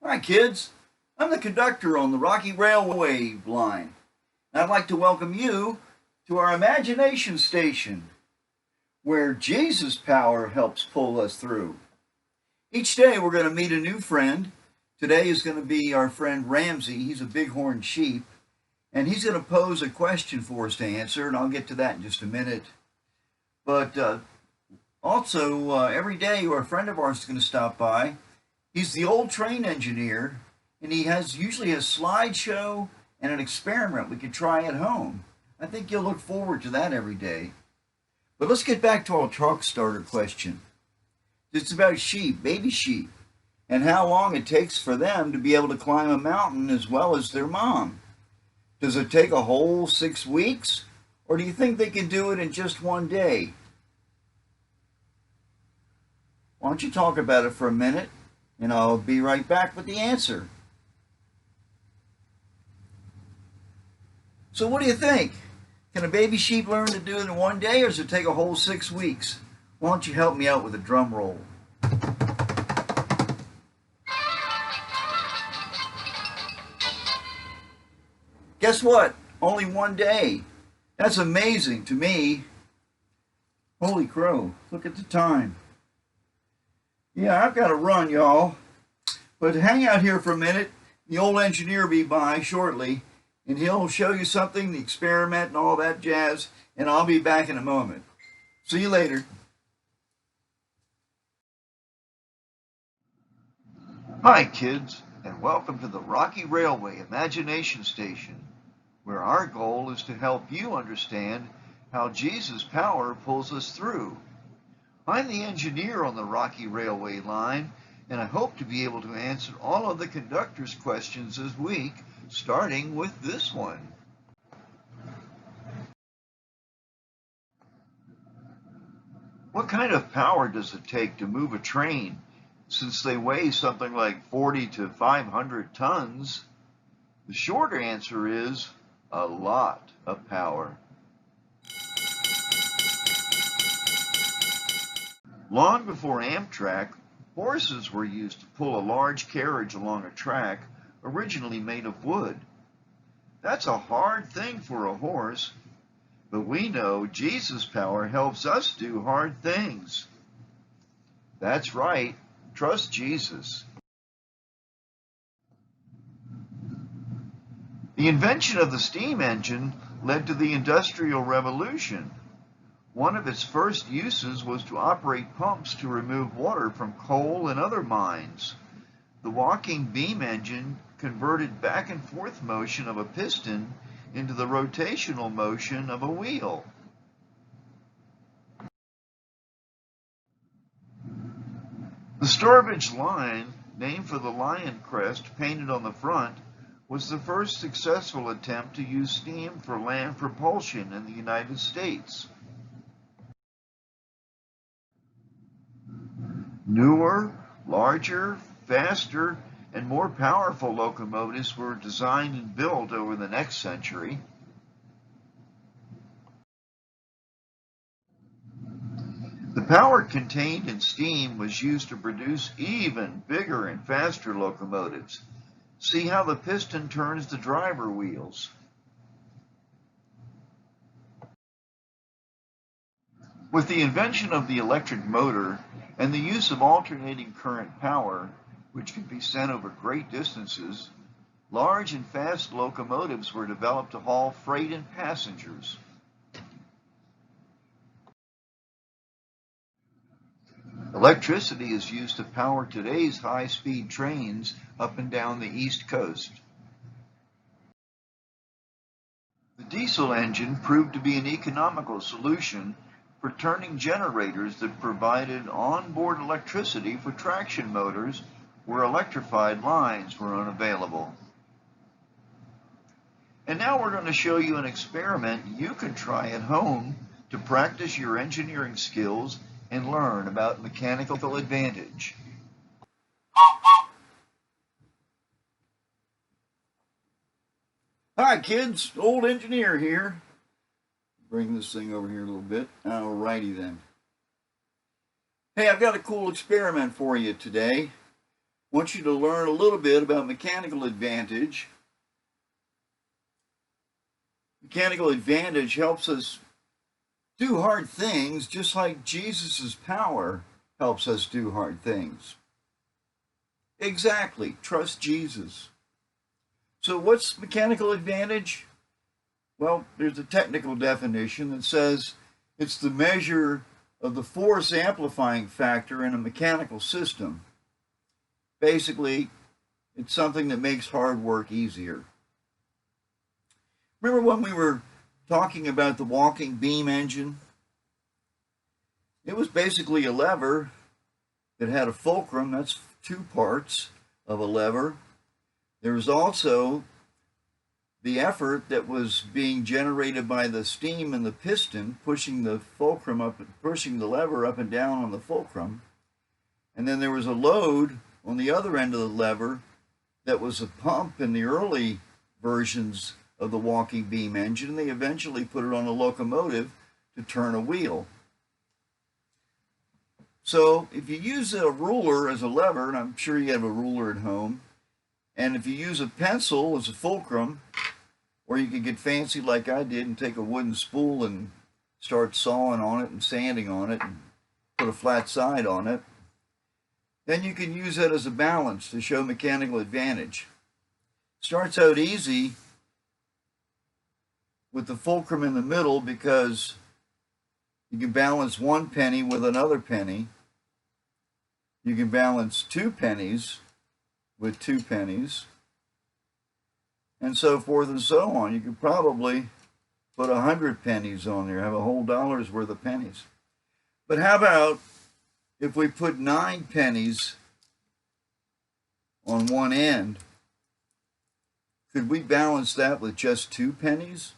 Hi kids, I'm the conductor on the Rocky Railway line. I'd like to welcome you to our Imagination Station, where Jesus' power helps pull us through. Each day we're going to meet a new friend. Today is going to be our friend Ramsey. He's a bighorn sheep, and he's going to pose a question for us to answer, and I'll get to that in just a minute. But also, every day a friend of ours is going to stop by. He's the old train engineer, and he usually has a slideshow and an experiment we can try at home. I think you'll look forward to that every day. But let's get back to our truck starter question. It's about sheep, baby sheep, and how long it takes for them to be able to climb a mountain as well as their mom. Does it take a whole 6 weeks, or do you think they can do it in just one day? Why don't you talk about it for a minute, and I'll be right back with the answer. So what do you think? Can a baby sheep learn to do it in one day, or does it take a whole 6 weeks? Why don't you help me out with a drum roll? Guess what? Only one day. That's amazing to me. Holy crow, look at the time. Yeah, I've got to run, y'all. But hang out here for a minute. The old engineer will be by shortly, and he'll show you something, the experiment and all that jazz, and I'll be back in a moment. See you later. Hi, kids, and welcome to the Rocky Railway Imagination Station, where our goal is to help you understand how Jesus' power pulls us through. I'm the engineer on the Rocky Railway line, and I hope to be able to answer all of the conductor's questions this week, starting with this one. What kind of power does it take to move a train, since they weigh something like 40 to 500 tons? The short answer is a lot of power. Long before Amtrak, horses were used to pull a large carriage along a track originally made of wood. That's a hard thing for a horse, but we know Jesus' power helps us do hard things. That's right, trust Jesus. The invention of the steam engine led to the Industrial Revolution. One of its first uses was to operate pumps to remove water from coal and other mines. The walking beam engine converted back and forth motion of a piston into the rotational motion of a wheel. The Stourbridge line, named for the lion crest painted on the front, was the first successful attempt to use steam for land propulsion in the United States. Newer, larger, faster, and more powerful locomotives were designed and built over the next century. The power contained in steam was used to produce even bigger and faster locomotives. See how the piston turns the driver wheels. With the invention of the electric motor and the use of alternating current power, which could be sent over great distances, large and fast locomotives were developed to haul freight and passengers. Electricity is used to power today's high-speed trains up and down the East Coast. The diesel engine proved to be an economical solution for turning generators that provided onboard electricity for traction motors where electrified lines were unavailable. And now we're going to show you an experiment you can try at home to practice your engineering skills and learn about mechanical advantage. Hi kids, old engineer here. Bring this thing over here a little bit. Alrighty then. Hey, I've got a cool experiment for you today. I want you to learn a little bit about mechanical advantage. Mechanical advantage helps us do hard things just like Jesus' power helps us do hard things. Exactly. Trust Jesus. So what's mechanical advantage? Well, there's a technical definition that says it's the measure of the force amplifying factor in a mechanical system. Basically, it's something that makes hard work easier. Remember when we were talking about the walking beam engine? It was basically a lever that had a fulcrum. That's two parts of a lever. There was also the effort that was being generated by the steam in the piston, pushing the fulcrum up, pushing the lever up and down on the fulcrum. And then there was a load on the other end of the lever that was a pump in the early versions of the walking beam engine. They eventually put it on a locomotive to turn a wheel. So if you use a ruler as a lever, and I'm sure you have a ruler at home, and if you use a pencil as a fulcrum, or you could get fancy like I did and take a wooden spool and start sawing on it and sanding on it and put a flat side on it, then you can use that as a balance to show mechanical advantage. Starts out easy with the fulcrum in the middle because you can balance one penny with another penny. You can balance 2 pennies with 2 pennies, and so forth and so on. You could probably put 100 pennies on there, have a whole dollar's worth of pennies. But how about if we put 9 pennies on one end? Could we balance that with just 2 pennies?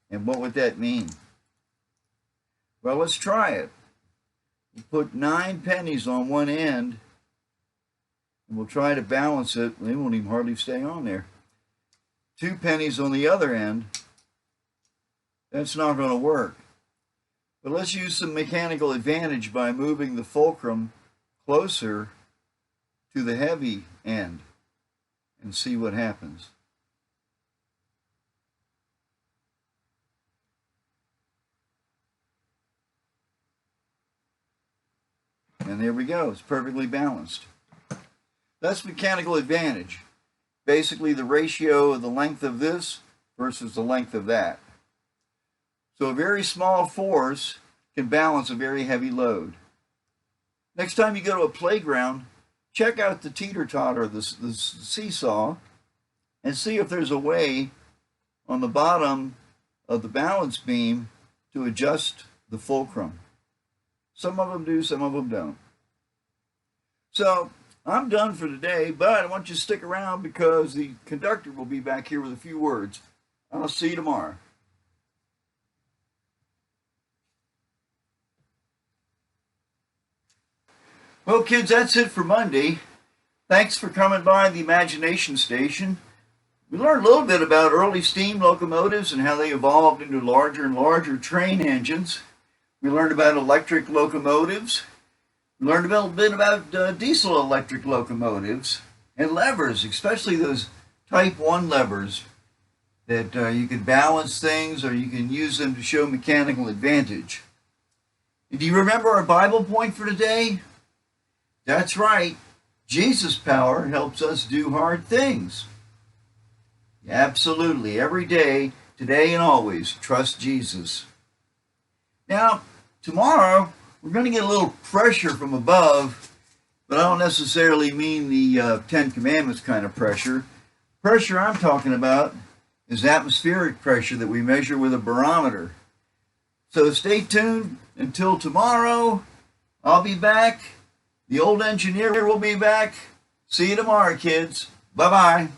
And what would that mean? Well, let's try it. We'll put 9 pennies on one end, and we'll try to balance it. They won't even hardly stay on there. 2 pennies on the other end. That's not going to work. But let's use some mechanical advantage by moving the fulcrum closer to the heavy end and see what happens. And there we go. It's perfectly balanced. That's mechanical advantage. Basically the ratio of the length of this versus the length of that. So a very small force can balance a very heavy load. Next time you go to a playground, check out the teeter-totter, the seesaw, and see if there's a way on the bottom of the balance beam to adjust the fulcrum. Some of them do, some of them don't. So I'm done for today, but I want you to stick around because the conductor will be back here with a few words. I'll see you tomorrow. Well, kids, that's it for Monday. Thanks for coming by the Imagination Station. We learned a little bit about early steam locomotives and how they evolved into larger and larger train engines. We learned about electric locomotives. We learned a little bit about diesel electric locomotives and levers, especially those type 1 levers that you can balance things or you can use them to show mechanical advantage. Do you remember our Bible point for today? That's right. Jesus' power helps us do hard things. Absolutely. Every day, today and always, trust Jesus. Now, tomorrow, we're going to get a little pressure from above, but I don't necessarily mean the 10 Commandments kind of pressure. Pressure I'm talking about is atmospheric pressure that we measure with a barometer. So stay tuned until tomorrow. I'll be back. The old engineer will be back. See you tomorrow, kids. Bye-bye.